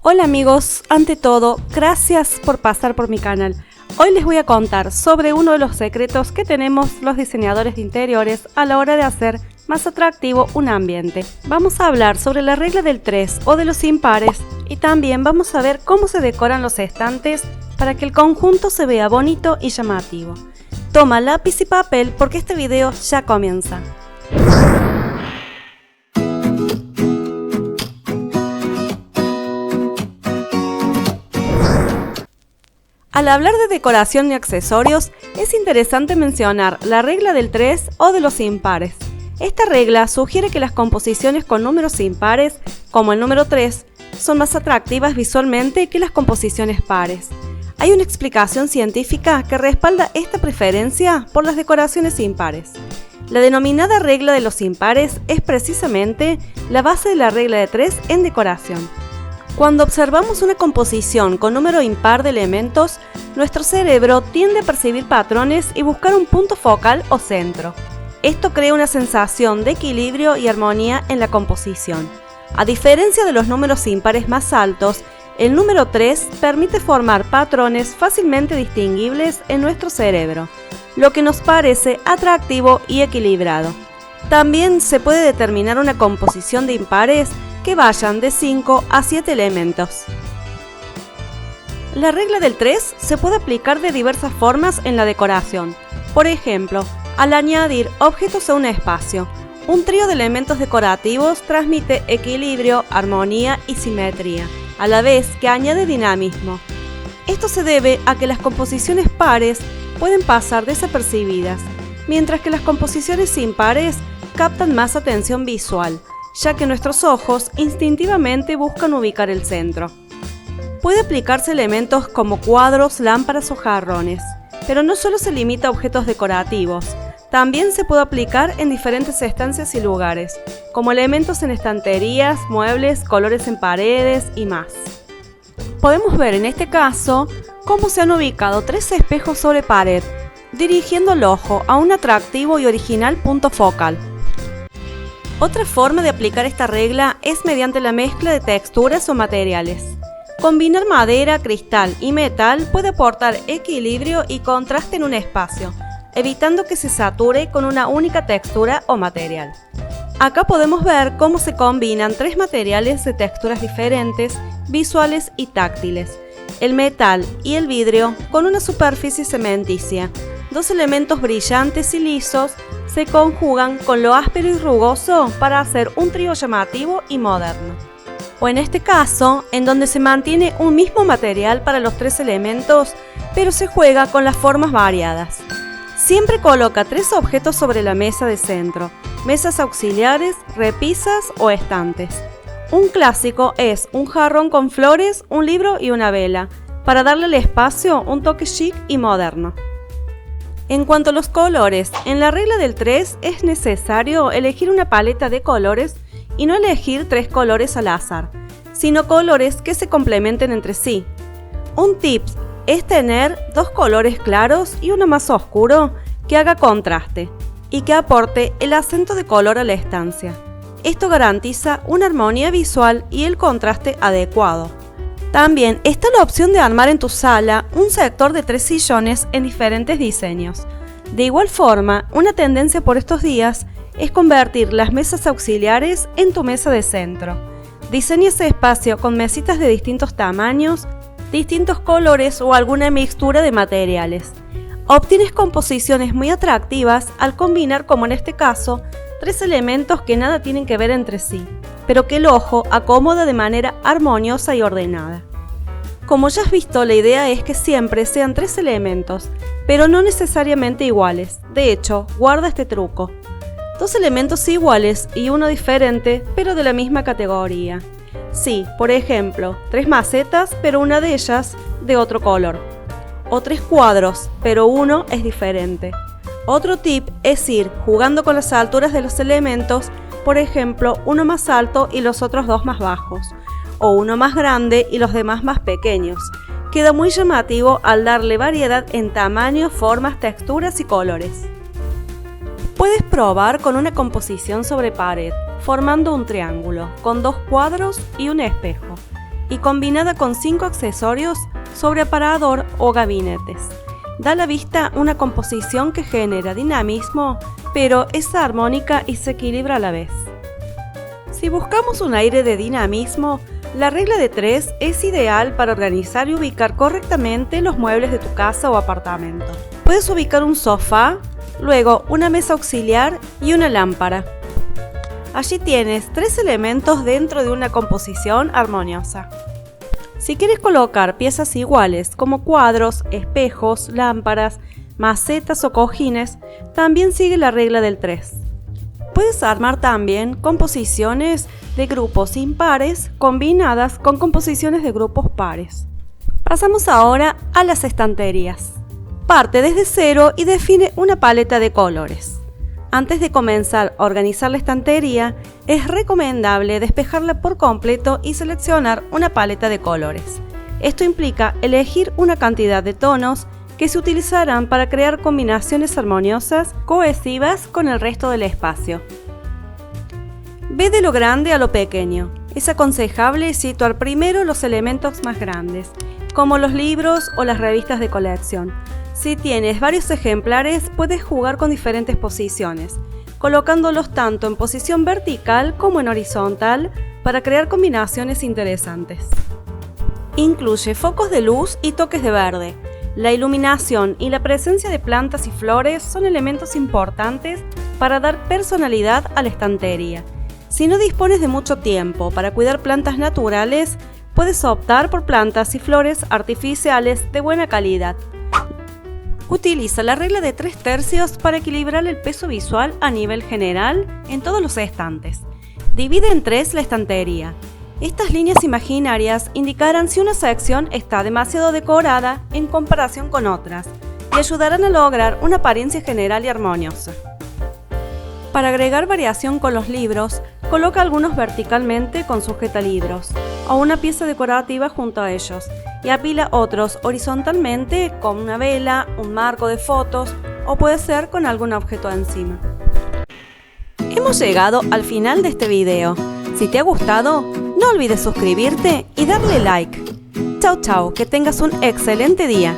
Hola amigos, ante todo, gracias por pasar por mi canal. Hoy les voy a contar sobre uno de los secretos que tenemos los diseñadores de interiores a la hora de hacer más atractivo un ambiente. Vamos a hablar sobre la regla del 3 o de los impares y también vamos a ver cómo se decoran los estantes para que el conjunto se vea bonito y llamativo. Toma lápiz y papel porque este video ya comienza. Al hablar de decoración y accesorios, es interesante mencionar la regla del 3 o de los impares. Esta regla sugiere que las composiciones con números impares, como el número 3, son más atractivas visualmente que las composiciones pares. Hay una explicación científica que respalda esta preferencia por las decoraciones impares. La denominada regla de los impares es precisamente la base de la regla de 3 en decoración. Cuando observamos una composición con número impar de elementos, nuestro cerebro tiende a percibir patrones y buscar un punto focal o centro. Esto crea una sensación de equilibrio y armonía en la composición. A diferencia de los números impares más altos, el número 3 permite formar patrones fácilmente distinguibles en nuestro cerebro, lo que nos parece atractivo y equilibrado. También se puede determinar una composición de impares que vayan de 5 a 7 elementos. La regla del 3 se puede aplicar de diversas formas en la decoración. Por ejemplo, al añadir objetos a un espacio, un trío de elementos decorativos transmite equilibrio, armonía y simetría, a la vez que añade dinamismo. Esto se debe a que las composiciones pares pueden pasar desapercibidas, mientras que las composiciones impares captan más atención visual, ya que nuestros ojos instintivamente buscan ubicar el centro. Puede aplicarse elementos como cuadros, lámparas o jarrones, pero no solo se limita a objetos decorativos, también se puede aplicar en diferentes estancias y lugares, como elementos en estanterías, muebles, colores en paredes y más. Podemos ver en este caso cómo se han ubicado 3 espejos sobre pared, dirigiendo el ojo a un atractivo y original punto focal. Otra forma de aplicar esta regla es mediante la mezcla de texturas o materiales. Combinar madera, cristal y metal puede aportar equilibrio y contraste en un espacio, evitando que se sature con una única textura o material. Acá podemos ver cómo se combinan 3 materiales de texturas diferentes, visuales y táctiles: el metal y el vidrio con una superficie cementicia. 2 elementos brillantes y lisos se conjugan con lo áspero y rugoso para hacer un trío llamativo y moderno. O en este caso, en donde se mantiene un mismo material para los 3 elementos, pero se juega con las formas variadas. Siempre coloca 3 objetos sobre la mesa de centro, mesas auxiliares, repisas o estantes. Un clásico es un jarrón con flores, un libro y una vela, para darle al espacio un toque chic y moderno. En cuanto a los colores, en la regla del 3 es necesario elegir una paleta de colores y no elegir 3 colores al azar, sino colores que se complementen entre sí. Un tip es tener 2 colores claros y uno más oscuro que haga contraste y que aporte el acento de color a la estancia. Esto garantiza una armonía visual y el contraste adecuado. También está la opción de armar en tu sala un sector de 3 sillones en diferentes diseños. De igual forma, una tendencia por estos días es convertir las mesas auxiliares en tu mesa de centro. Diseña ese espacio con mesitas de distintos tamaños, distintos colores o alguna mixtura de materiales. Obtienes composiciones muy atractivas al combinar, como en este caso, 3 elementos que nada tienen que ver entre sí, pero que el ojo acomoda de manera armoniosa y ordenada. Como ya has visto, la idea es que siempre sean 3 elementos, pero no necesariamente iguales. De hecho, guarda este truco: 2 elementos iguales y uno diferente, pero de la misma categoría. Sí, por ejemplo, 3 macetas, pero una de ellas de otro color. O 3 cuadros, pero uno es diferente. Otro tip es ir jugando con las alturas de los elementos, por ejemplo, uno más alto y los otros 2 más bajos, o uno más grande y los demás más pequeños. Queda muy llamativo al darle variedad en tamaño, formas, texturas y colores. Puedes probar con una composición sobre pared, formando un triángulo, con 2 cuadros y un espejo. y combinada con 5 accesorios sobre aparador o gabinetes. Da a la vista una composición que genera dinamismo, pero es armónica y se equilibra a la vez. Si buscamos un aire de dinamismo, la regla de 3 es ideal para organizar y ubicar correctamente los muebles de tu casa o apartamento. Puedes ubicar un sofá, luego una mesa auxiliar y una lámpara. Allí tienes 3 elementos dentro de una composición armoniosa. Si quieres colocar piezas iguales como cuadros, espejos, lámparas, macetas o cojines, también sigue la regla del 3. Puedes armar también composiciones de grupos impares combinadas con composiciones de grupos pares. Pasamos ahora a las estanterías. Parte desde cero y define una paleta de colores. Antes de comenzar a organizar la estantería, es recomendable despejarla por completo y seleccionar una paleta de colores. Esto implica elegir una cantidad de tonos que se utilizarán para crear combinaciones armoniosas, cohesivas con el resto del espacio. Ve de lo grande a lo pequeño. Es aconsejable situar primero los elementos más grandes, como los libros o las revistas de colección. Si tienes varios ejemplares, puedes jugar con diferentes posiciones, colocándolos tanto en posición vertical como en horizontal para crear combinaciones interesantes. Incluye focos de luz y toques de verde. La iluminación y la presencia de plantas y flores son elementos importantes para dar personalidad a la estantería. Si no dispones de mucho tiempo para cuidar plantas naturales, puedes optar por plantas y flores artificiales de buena calidad. Utiliza la regla de 3/3 para equilibrar el peso visual a nivel general en todos los estantes. Divide en 3 la estantería. Estas líneas imaginarias indicarán si una sección está demasiado decorada en comparación con otras y ayudarán a lograr una apariencia general y armoniosa. Para agregar variación con los libros, coloca algunos verticalmente con sujetalibros o una pieza decorativa junto a ellos y apila otros horizontalmente con una vela, un marco de fotos o puede ser con algún objeto encima. Hemos llegado al final de este video. Si te ha gustado, no olvides suscribirte y darle like. Chau chau, que tengas un excelente día.